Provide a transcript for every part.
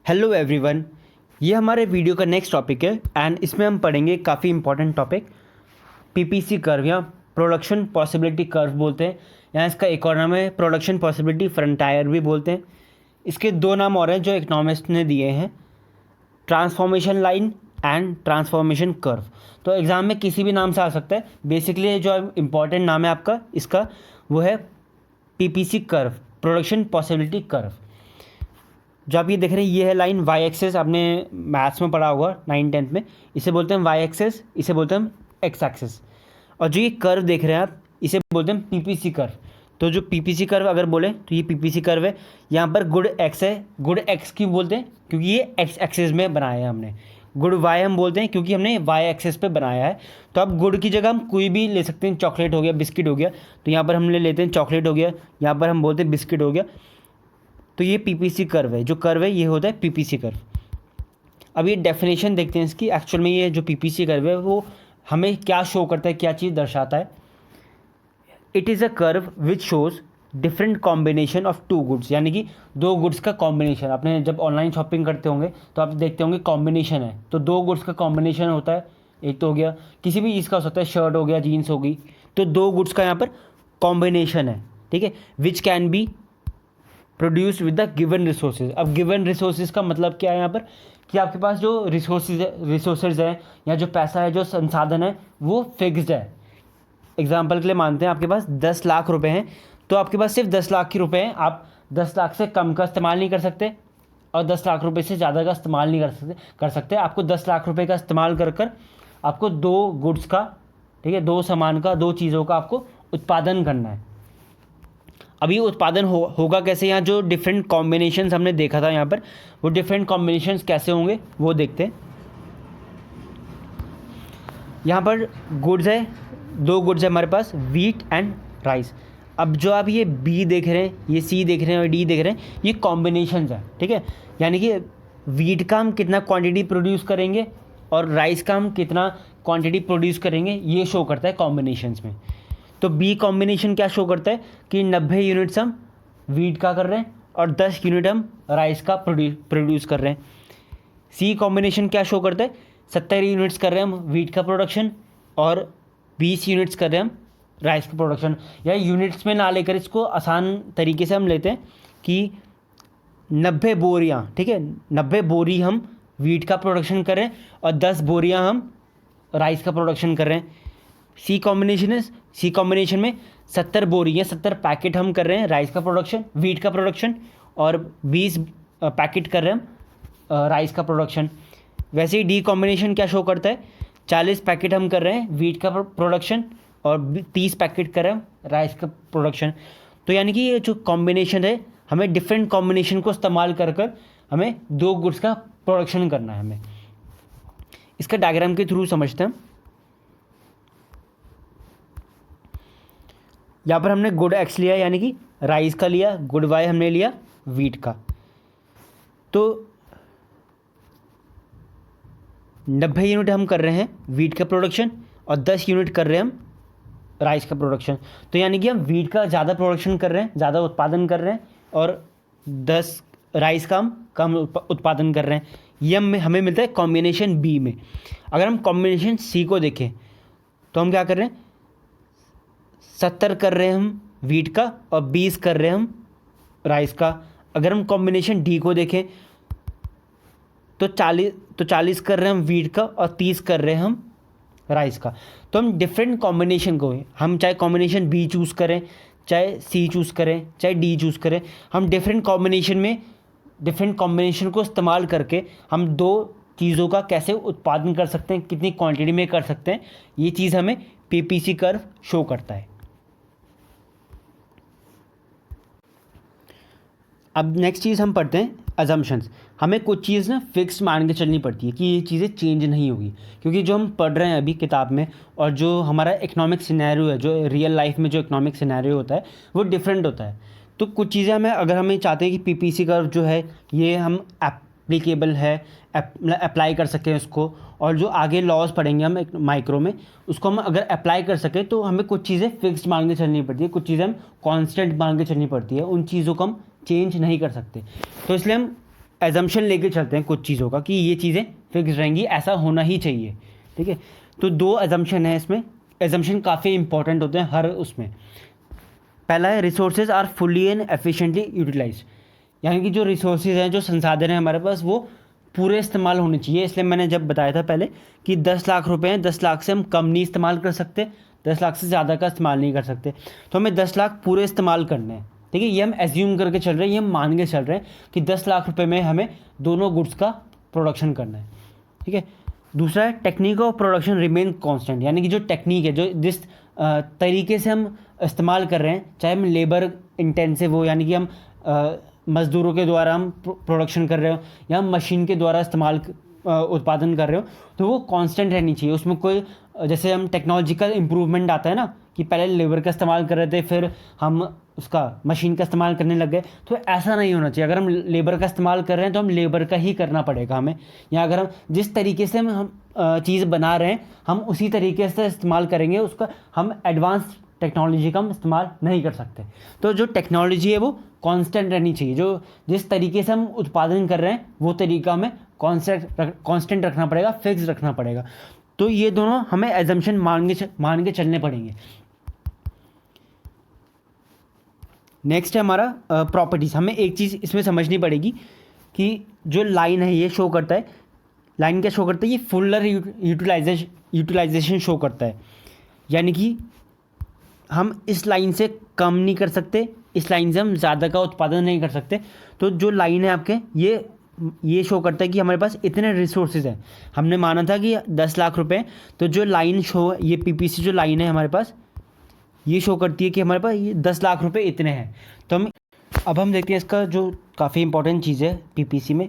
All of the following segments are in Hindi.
हेलो एवरीवन, ये हमारे वीडियो का नेक्स्ट टॉपिक है एंड इसमें हम पढ़ेंगे काफ़ी इंपॉर्टेंट टॉपिक पीपीसी कर्व या प्रोडक्शन पॉसिबिलिटी कर्व बोलते हैं, या इसका एक और नाम है प्रोडक्शन पॉसिबिलिटी फ्रंटायर भी बोलते हैं। इसके दो नाम और हैं जो इकोनॉमिस्ट ने दिए हैं, transformation line and transformation curve. तो एग्ज़ाम में किसी भी नाम से आ सकता है। बेसिकली जो इम्पॉर्टेंट नाम है आपका इसका वो है PPC curve, production possibility curve. जो आप ये देख रहे हैं ये है लाइन वाई एक्सेस, आपने मैथ्स में पढ़ा होगा 9th-10th में। इसे बोलते हैं वाई एक्सेस, इसे बोलते हैं एक्स एक्सेस। और जो ये कर्व देख रहे हैं आप इसे बोलते हैं पीपीसी कर्व। तो जो पीपीसी कर्व अगर बोले तो ये पीपीसी कर्व है। यहाँ पर गुड एक्स है। गुड एक्स क्यों बोलते हैं? क्योंकि ये एक्स एक्सेस में बनाया है हमने। गुड वाई हम बोलते हैं क्योंकि हमने वाई एक्सेस पे बनाया है। तो अब गुड की जगह हम कोई भी ले सकते हैं, चॉकलेट हो गया, बिस्किट हो गया। तो यहाँ पर हम ले लेते हैं चॉकलेट हो गया, यहाँ पर हम बोलते हैं बिस्किट हो गया। तो ये पीपीसी कर्व है। जो कर्व है ये होता है पीपीसी कर्व। अब ये डेफिनेशन देखते हैं इसकी। एक्चुअल में ये जो पीपीसी कर्व है वो हमें क्या शो करता है, क्या चीज़ दर्शाता है। It is a curve which shows different combination of two goods, यानी कि दो गुड्स का कॉम्बिनेशन। आपने जब ऑनलाइन शॉपिंग करते होंगे तो आप देखते होंगे कॉम्बिनेशन है, तो दो गुड्स का कॉम्बिनेशन होता है। एक तो हो गया किसी भी चीज़ का हो सकता है, शर्ट हो गया, जीन्स हो गई। तो दो गुड्स का यहाँ पर कॉम्बिनेशन है, ठीक है, which can be produced with the given resources. अब गिवन रिसोर्सेज का मतलब क्या है यहाँ पर, कि आपके पास जो रिसोर्सेज है या जो पैसा है, जो संसाधन है वो फिक्स्ड है। एग्जाम्पल के लिए मानते हैं आपके पास 10 लाख रुपए हैं, तो आपके पास सिर्फ 10 लाख के रुपए हैं। आप 10 लाख से कम का इस्तेमाल नहीं कर सकते और 10 लाख रुपए से ज़्यादा का इस्तेमाल नहीं कर सकते। आपको 10 लाख रुपए का इस्तेमाल कर आपको दो गुड्स का, ठीक है, दो सामान का, दो चीज़ों का आपको उत्पादन करना है। अभी उत्पादन होगा कैसे? यहाँ जो डिफरेंट कॉम्बिनेशंस हमने देखा था यहाँ पर, वो डिफरेंट कॉम्बिनेशंस कैसे होंगे वो देखते हैं। यहाँ पर गुड्स है, दो गुड्स है हमारे पास, वीट एंड राइस। अब जो आप ये बी देख रहे हैं, ये सी देख रहे हैं और डी देख रहे हैं, ये कॉम्बिनेशंस है, ठीक है। यानी कि वीट का हम कितना क्वांटिटी प्रोड्यूस करेंगे और राइस का हम कितना क्वांटिटी प्रोड्यूस करेंगे, ये शो करता है कॉम्बिनेशंस में। तो बी कॉम्बिनेशन क्या शो करता है कि 90 यूनिट्स हम वीट का कर रहे हैं और 10 यूनिट हम राइस का प्रोड्यूस कर रहे हैं। सी कॉम्बिनेशन क्या शो करता है, 70 यूनिट्स कर रहे हैं हम वीट का प्रोडक्शन और 20 यूनिट्स कर रहे हैं हम राइस का प्रोडक्शन। या यूनिट्स में ना लेकर इसको आसान तरीके से हम लेते हैं कि 90 बोरियाँ, ठीक है, 90 बोरी हम वीट का प्रोडक्शन कर रहे हैं और 10 बोरियाँ हम राइस का प्रोडक्शन कर रहे हैं। सी कॉम्बिनेशन है, सी कॉम्बिनेशन में 70 बोरी या 70 पैकेट हम कर रहे हैं राइस का प्रोडक्शन, वीट का प्रोडक्शन, और 20 पैकेट कर रहे हैं हम राइस का प्रोडक्शन। वैसे ही डी कॉम्बिनेशन क्या शो करता है, 40 पैकेट हम कर रहे हैं वीट का प्रोडक्शन और 30 पैकेट कर रहे हैं राइस का प्रोडक्शन। तो यानी कि ये जो कॉम्बिनेशन है, हमें डिफरेंट कॉम्बिनेशन को इस्तेमाल कर हमें दो गुड्स का प्रोडक्शन करना है। हमें इसका डायग्राम के थ्रू समझते हैं। यहाँ पर हमने गुड एक्स लिया यानी कि राइस का लिया, गुड वाई हमने लिया वीट का। तो 90 यूनिट हम कर रहे हैं वीट का प्रोडक्शन और 10 यूनिट कर रहे हैं हम राइस का प्रोडक्शन। तो यानी कि हम वीट का ज़्यादा प्रोडक्शन कर रहे हैं, ज़्यादा उत्पादन कर रहे हैं, और 10 राइस का हम कम उत्पादन कर रहे हैं। ये हमें मिलता है कॉम्बिनेशन बी में। अगर हम कॉम्बिनेशन सी को देखें तो हम क्या कर रहे हैं, 70 कर रहे हैं हम वीट का और 20 कर रहे हैं हम राइस का। अगर हम कॉम्बिनेशन डी को देखें तो 40 कर रहे हैं हम वीट का और 30 कर रहे हैं हम राइस का। तो हम डिफरेंट कॉम्बिनेशन को, हम चाहे कॉम्बिनेशन बी चूज़ करें, चाहे सी चूज़ करें, चाहे डी चूज़ करें, हम डिफरेंट कॉम्बिनेशन में डिफरेंट कॉम्बिनेशन को इस्तेमाल करके हम दो चीज़ों का कैसे उत्पादन कर सकते हैं, कितनी क्वांटिटी में कर सकते हैं, ये चीज़ हमें पीपीसी कर्व शो करता है। अब नेक्स्ट चीज़ हम पढ़ते हैं अजम्पशंस। हमें कुछ चीज़ ना फिक्स मान के चलनी पड़ती है कि ये चीज़ें चेंज नहीं होगी, क्योंकि जो हम पढ़ रहे हैं अभी किताब में और जो हमारा इकोनॉमिक सिनेरियो है, जो रियल लाइफ में जो इकोनॉमिक सिनेरियो होता है वो डिफरेंट होता है। तो कुछ चीज़ें हमें, अगर हमें चाहते हैं कि पीपीसी कर्व जो है ये हम एप्लीकेबल है, अप्लाई कर सकें उसको, और जो आगे लॉज पढ़ेंगे हम माइक्रो में उसको हम अगर अप्लाई कर सकें, तो हमें कुछ चीज़ें फिक्स्ड मान के चलनी पड़ती है, कुछ चीज़ें हम कॉन्स्टेंट मान के चलनी पड़ती है। उन चीज़ों को हम चेंज नहीं कर सकते। तो इसलिए हम एजम्पशन लेके चलते हैं कुछ चीज़ों का कि ये चीज़ें फिक्स रहेंगी, ऐसा होना ही चाहिए, ठीक है। तो 2 एजम्पशन है इसमें। एजम्पशन काफ़ी इंपॉर्टेंट होते हैं हर उसमें। पहला है resources are fully and efficiently utilize, यानी कि जो रिसोर्सेज हैं, जो संसाधन हैं हमारे पास, वो पूरे इस्तेमाल होने चाहिए। इसलिए मैंने जब बताया था पहले कि 10 लाख रुपए हैं, 10 लाख से हम कम नहीं इस्तेमाल कर सकते, 10 लाख से ज़्यादा का इस्तेमाल नहीं कर सकते, तो हमें 10 लाख पूरे इस्तेमाल करने हैं, ठीक है। ये हम एज्यूम करके चल रहे हैं, ये हम मान के चल रहे हैं कि 10 लाख रुपए में हमें दोनों गुड्स का प्रोडक्शन करना है, ठीक है। दूसरा है technique of production remain constant, यानी कि जो टेक्निक है, जो जिस तरीके से हम इस्तेमाल कर रहे हैं, चाहे हम लेबर इंटेंसिव हो, यानी कि हम मज़दूरों के द्वारा हम प्रोडक्शन कर रहे हो या हम मशीन के द्वारा उत्पादन कर रहे हो, तो वो कांस्टेंट रहनी चाहिए। उसमें कोई जैसे हम टेक्नोलॉजिकल इम्प्रूवमेंट आता है ना, कि पहले लेबर का इस्तेमाल कर रहे थे, फिर हम उसका मशीन का इस्तेमाल करने लग गए, तो ऐसा नहीं होना चाहिए। अगर हम लेबर का इस्तेमाल कर रहे हैं तो हम लेबर का ही करना पड़ेगा हमें, या अगर हम जिस तरीके से हम चीज़ बना रहे हैं हम उसी तरीके से इस्तेमाल करेंगे उसका, हम एडवांस टेक्नोलॉजी का हम इस्तेमाल नहीं कर सकते। तो जो टेक्नोलॉजी है वो कांस्टेंट रहनी चाहिए, जो जिस तरीके से हम उत्पादन कर रहे हैं वो तरीका हमें कांस्टेंट रखना पड़ेगा, फिक्स रखना पड़ेगा। तो ये दोनों हमें एजम्पशन मान के चलने पड़ेंगे। नेक्स्ट है हमारा प्रॉपर्टीज़। हमें एक चीज़ इसमें समझनी पड़ेगी कि जो लाइन है ये शो करता है, लाइन क्या शो करता है, ये फुलर यूटिलाइजेशन शो करता है, यानी कि हम इस लाइन से कम नहीं कर सकते, इस लाइन से हम ज़्यादा का उत्पादन नहीं कर सकते। तो जो लाइन है आपके, ये शो करता है कि हमारे पास इतने रिसोर्सेज हैं। हमने माना था कि 10 लाख रुपए, तो जो लाइन शो, ये पीपीसी जो लाइन है हमारे पास, ये शो करती है कि हमारे पास ये 10 लाख रुपए इतने हैं। तो हम देखते हैं इसका जो काफ़ी इंपॉर्टेंट चीज़ है पीपीसी में,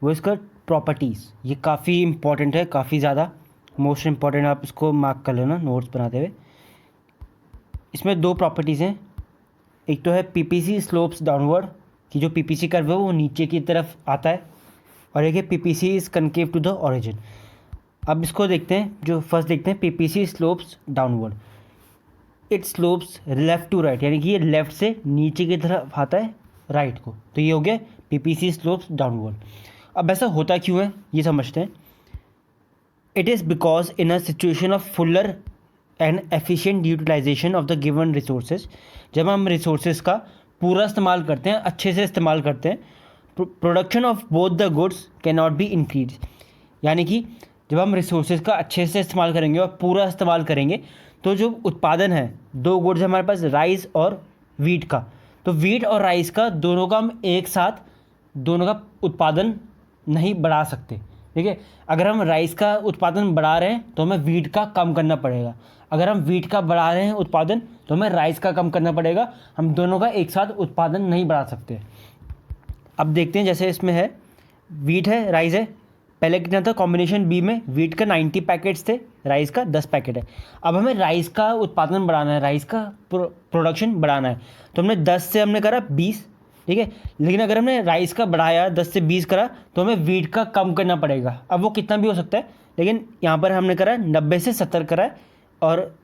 वो इसका प्रॉपर्टीज़। ये काफ़ी इंपॉर्टेंट है, काफ़ी ज़्यादा मोस्ट इंपॉर्टेंट। आप इसको मार्क कर लेना नोट्स बनाते हुए। इसमें 2 प्रॉपर्टीज़ हैं। एक तो है पीपीसी स्लोप्स डाउनवर्ड, कि जो पीपीसी कर्व है वो नीचे की तरफ आता है, और एक है PPC is concave to the origin. अब इसको देखते हैं, जो फर्स्ट देखते हैं PPC slopes downward, it slopes left to right, यानी कि ये लेफ़्ट से नीचे की तरफ आता है राइट को। तो ये हो गया पीपीसी स्लोप्स डाउनवर्ड। अब ऐसा होता क्यों है ये समझते हैं। It is because in a situation of fuller and efficient utilization of the given resources, जब हम रिसोर्सेज का पूरा इस्तेमाल करते हैं, अच्छे से इस्तेमाल करते हैं, production of both the goods can not be increase, यानी कि जब हम रिसोर्सेज का अच्छे से इस्तेमाल करेंगे और पूरा इस्तेमाल करेंगे, तो जो उत्पादन है, 2 गुड्स है हमारे पास, राइस और वीट का, तो वीट और राइस का दोनों का हम एक साथ दोनों का उत्पादन नहीं बढ़ा सकते, ठीक है। अगर हम राइस का उत्पादन बढ़ा रहे हैं तो हमें वीट का कम करना पड़ेगा, अगर हम वीट का बढ़ा रहे हैं उत्पादन तो हमें राइस का कम करना पड़ेगा। हम दोनों का एक साथ उत्पादन नहीं बढ़ा सकते। अब देखते हैं, जैसे इसमें है वीट है, राइस है, पहले कितना था कॉम्बिनेशन बी में, वीट का 90 पैकेट्स थे, राइस का 10 पैकेट है। अब हमें राइस का उत्पादन बढ़ाना है, राइस का प्रोडक्शन बढ़ाना है, तो हमने 10 से हमने करा 20, ठीक है। लेकिन अगर हमने राइस का बढ़ाया 10 से 20 करा तो हमें वीट का कम करना पड़ेगा। अब वो कितना भी हो सकता है, लेकिन यहाँ पर हमने करा 90 से 70 करा है और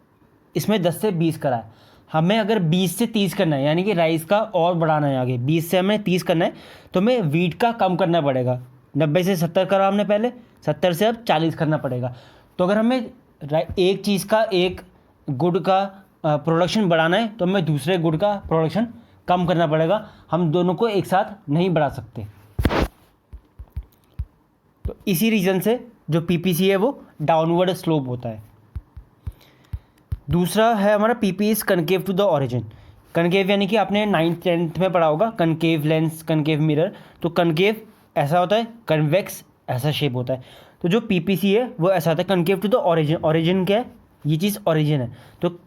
इसमें 10 से 20 करा है। हमें अगर 20 से 30 करना है, यानी कि राइस का और बढ़ाना है आगे, 20 से हमें 30 करना है, तो हमें वीट का कम करना पड़ेगा। 90 से 70 करा हमने पहले, 70 से अब 40 करना पड़ेगा। तो अगर हमें एक चीज़ का, एक गुड का प्रोडक्शन बढ़ाना है तो हमें दूसरे गुड का प्रोडक्शन कम करना पड़ेगा। हम दोनों को एक साथ नहीं बढ़ा सकते। तो इसी रीज़न से जो पीपीसी है वो डाउनवर्ड स्लोप होता है। दूसरा है हमारा PP is concave to the origin. Concave यानी कि आपने 9th 10th में पढ़ा होगा, कनकेव लेंस, कनकेव मिरर। तो कनकेव ऐसा होता है, कन्वेक्स ऐसा शेप होता है। तो जो पीपीसी है वो ऐसा होता है concave to the origin. Origin क्या है, ये चीज़ ओरिजिन है, तो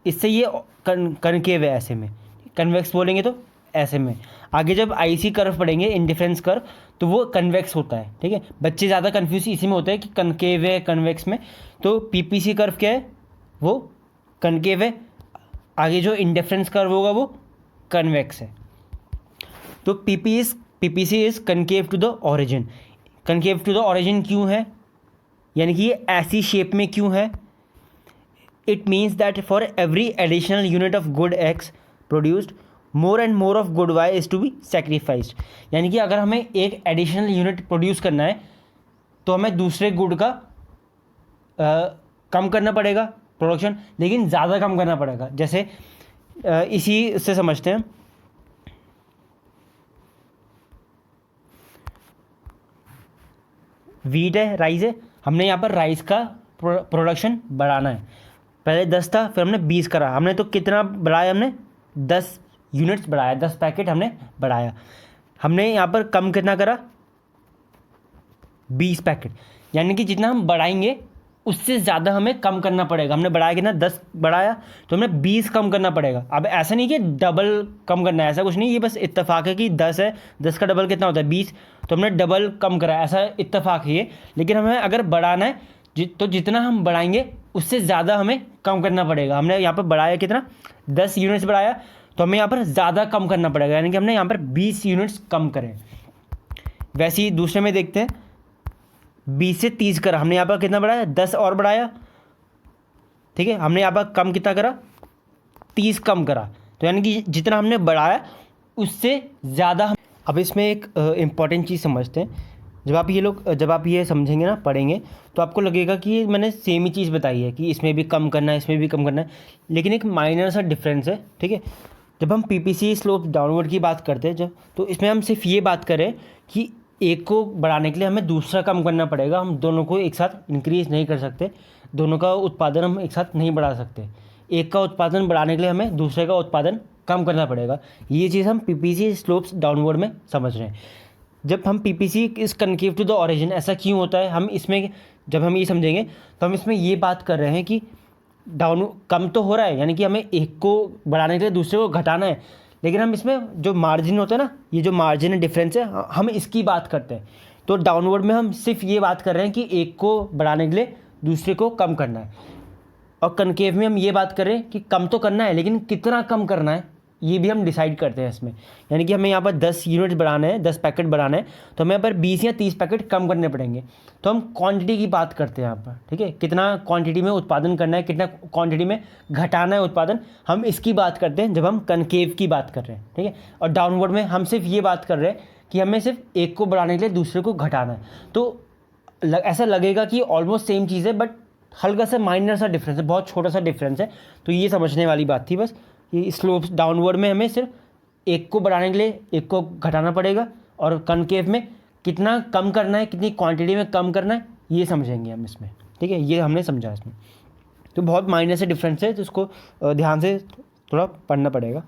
इससे ये कनकेव है ऐसे में। कन्वेक्स बोलेंगे तो ऐसे में। आगे जब आईसी कर्व पढ़ेंगे, इंडिफरेंस कर्व, तो वो कन्वेक्स होता है, ठीक है। बच्चे ज़्यादा कन्फ्यूज इसी में होते हैं कि कनकेव है कन्वेक्स में। तो पीपीसी कर्व क्या है, वो कनकेव है, आगे जो इंडिफरेंस कर्व होगा वो कन्वेक्स है। तो PPC is concave to the origin. Concave to the origin क्यों है, यानी कि ये ऐसी शेप में क्यों है। It means that for every additional unit of good X produced more and more of good Y is to be sacrificed. यानी कि अगर हमें एक एडिशनल यूनिट प्रोड्यूस करना है तो हमें दूसरे गुड का कम करना पड़ेगा प्रोडक्शन, लेकिन ज़्यादा कम करना पड़ेगा। जैसे इसी से समझते हैं, वीट है, राइस है, हमने यहाँ पर राइस का प्रोडक्शन बढ़ाना है। पहले 10 था, फिर हमने 20 करा। हमने तो कितना बढ़ाया, हमने 10 यूनिट्स बढ़ाया, 10 पैकेट हमने बढ़ाया। हमने यहाँ पर कम कितना करा, 20 पैकेट। यानी कि जितना हम बढ़ाएंगे उससे ज़्यादा हमें कम करना पड़ेगा। हमने बढ़ाया कितना, 10 बढ़ाया, तो हमें 20 कम करना पड़ेगा। अब ऐसा नहीं कि डबल कम करना है, ऐसा कुछ नहीं, ये बस इत्तेफाक है कि 10 है, 10 का डबल कितना होता है, 20, तो हमने डबल कम करा, ऐसा इत्तेफाक है ये। लेकिन हमें अगर बढ़ाना है तो जितना हम बढ़ाएंगे उससे ज़्यादा हमें कम करना पड़ेगा। हमने यहाँ पर बढ़ाया कितना, 10 यूनिट्स बढ़ाया, तो हमें यहाँ पर ज़्यादा कम करना पड़ेगा, यानी कि हमने यहाँ पर 20 यूनिट्स कम करें। वैसे ही दूसरे में देखते हैं, 20 से 30 करा, हमने यहाँ पर कितना बढ़ाया, 10 और बढ़ाया, ठीक है। हमने यहाँ पर कम कितना करा, 30 कम करा, तो यानी कि जितना हमने बढ़ाया उससे ज़्यादा हम। अब इसमें एक इम्पॉर्टेंट चीज़ समझते हैं। जब आप ये समझेंगे ना, पढ़ेंगे, तो आपको लगेगा कि मैंने सेम ही चीज़ बताई है कि इसमें भी कम करना है, इसमें भी कम करना है, लेकिन एक माइनर सा डिफरेंस है, ठीक है। जब हम पीपीसी स्लोप डाउनवर्ड की बात करते हैं, तो इसमें हम सिर्फ ये बात करें कि एक को बढ़ाने के लिए हमें दूसरा कम करना पड़ेगा। हम दोनों को एक साथ इंक्रीज़ नहीं कर सकते, दोनों का उत्पादन हम एक साथ नहीं बढ़ा सकते। एक का उत्पादन बढ़ाने के लिए हमें दूसरे का उत्पादन कम करना पड़ेगा। ये चीज़ हम पीपीसी स्लोप्स डाउनवर्ड में समझ रहे हैं। जब हम PPC is concave to the origin, ऐसा क्यों होता है, हम इसमें जब हम ये समझेंगे तो हम इसमें ये बात कर रहे हैं कि डाउन कम तो हो रहा है, यानी कि हमें एक को बढ़ाने के लिए दूसरे को घटाना है, लेकिन हम इसमें जो मार्जिन होता है ना, ये जो मार्जिन है, डिफरेंस है, हम इसकी बात करते हैं। तो डाउनवर्ड में हम सिर्फ ये बात कर रहे हैं कि एक को बढ़ाने के लिए दूसरे को कम करना है, और कनकेव में हम ये बात कर रहे हैं कि कम तो करना है, लेकिन कितना कम करना है ये भी हम डिसाइड करते हैं इसमें। यानी कि हमें यहाँ पर 10 यूनिट्स बढ़ाना है, 10 पैकेट बढ़ाना है, तो हमें यहाँ पर 20 या 30 पैकेट कम करने पड़ेंगे। तो हम क्वांटिटी की बात करते हैं यहाँ पर, ठीक है, कितना क्वांटिटी में उत्पादन करना है, कितना क्वांटिटी में घटाना है उत्पादन, हम इसकी बात करते हैं जब हम कनकेव की बात कर रहे हैं, ठीक है। और डाउनवर्ड में हम सिर्फ ये बात कर रहे हैं कि हमें सिर्फ एक को बढ़ाने के लिए दूसरे को घटाना है। तो ऐसा लगेगा कि ऑलमोस्ट सेम चीज़ है, बट हल्का सा माइनर सा डिफरेंस है, बहुत छोटा सा डिफरेंस है। तो ये समझने वाली बात थी बस, कि स्लोप्स डाउनवर्ड में हमें सिर्फ एक को बढ़ाने के लिए एक को घटाना पड़ेगा, और कनकेव में कितना कम करना है, कितनी क्वांटिटी में कम करना है, ये समझेंगे हम इसमें, ठीक है। ये हमने समझा इसमें। तो बहुत माइनर से डिफरेंस है, तो उसको ध्यान से थोड़ा पढ़ना पड़ेगा।